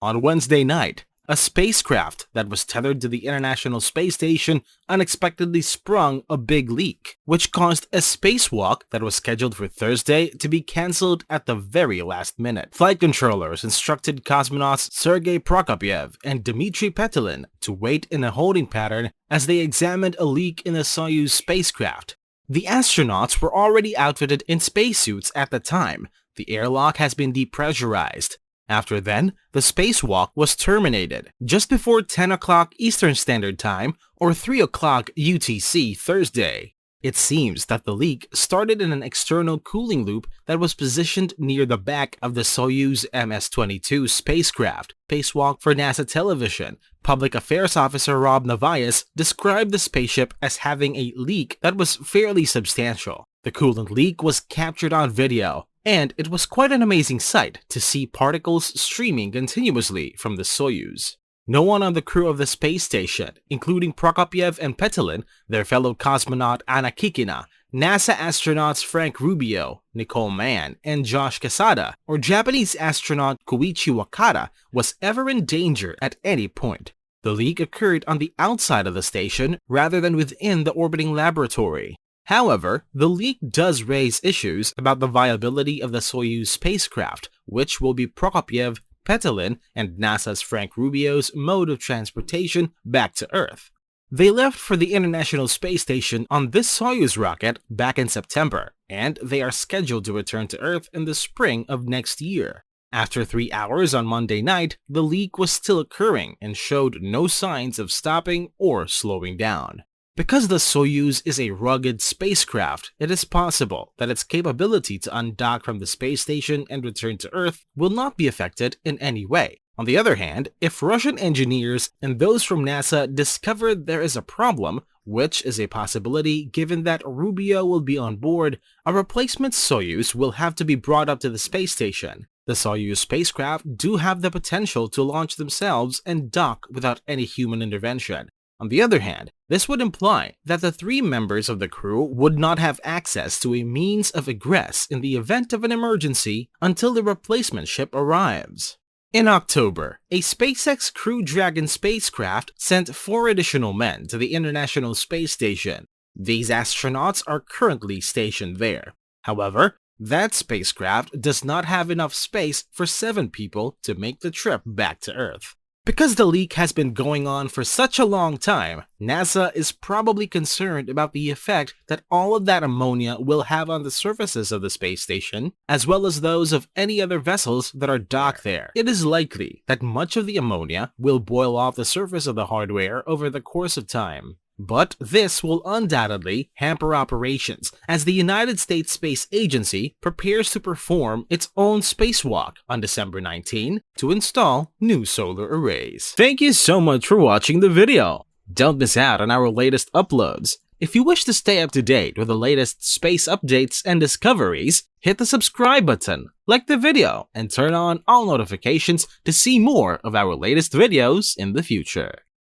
On Wednesday night, a spacecraft that was tethered to the International Space Station unexpectedly sprung a big leak, which caused a spacewalk that was scheduled for Thursday to be cancelled at the very last minute. Flight controllers instructed cosmonauts Sergey Prokopyev and Dmitri Petelin to wait in a holding pattern as they examined a leak in the Soyuz spacecraft. The astronauts were already outfitted in spacesuits at the time. The airlock has been depressurized. After then, the spacewalk was terminated just before 10 o'clock Eastern Standard Time or 3 o'clock UTC Thursday. It seems that the leak started in an external cooling loop that was positioned near the back of the Soyuz MS-22 spacecraft. Spacewalk for NASA television, Public Affairs Officer Rob Navias described the spaceship as having a leak that was fairly substantial. The coolant leak was captured on video, and it was quite an amazing sight to see particles streaming continuously from the Soyuz. No one on the crew of the space station, including Prokopyev and Petelin, their fellow cosmonaut Anna Kikina, NASA astronauts Frank Rubio, Nicole Mann, and Josh Quesada, or Japanese astronaut Koichi Wakata, was ever in danger at any point. The leak occurred on the outside of the station rather than within the orbiting laboratory. However, the leak does raise issues about the viability of the Soyuz spacecraft, which will be Prokopyev, Petelin, and NASA's Frank Rubio's mode of transportation back to Earth. They left for the International Space Station on this Soyuz rocket back in September, and they are scheduled to return to Earth in the spring of next year. After 3 hours on Monday night, the leak was still occurring and showed no signs of stopping or slowing down. Because the Soyuz is a rugged spacecraft, it is possible that its capability to undock from the space station and return to Earth will not be affected in any way. On the other hand, if Russian engineers and those from NASA discover there is a problem, which is a possibility given that Rubio will be on board, a replacement Soyuz will have to be brought up to the space station. The Soyuz spacecraft do have the potential to launch themselves and dock without any human intervention. On the other hand, this would imply that the 3 members of the crew would not have access to a means of egress in the event of an emergency until the replacement ship arrives. In October, a SpaceX Crew Dragon spacecraft sent 4 additional men to the International Space Station. These astronauts are currently stationed there. However, that spacecraft does not have enough space for 7 people to make the trip back to Earth. Because the leak has been going on for such a long time, NASA is probably concerned about the effect that all of that ammonia will have on the surfaces of the space station, as well as those of any other vessels that are docked there. It is likely that much of the ammonia will boil off the surface of the hardware over the course of time. But this will undoubtedly hamper operations as the United States Space Agency prepares to perform its own spacewalk on December 19 to install new solar arrays. Thank you so much for watching the video. Don't miss out on our latest uploads. If you wish to stay up to date with the latest space updates and discoveries, hit the subscribe button, like the video, and turn on all notifications to see more of our latest videos in the future.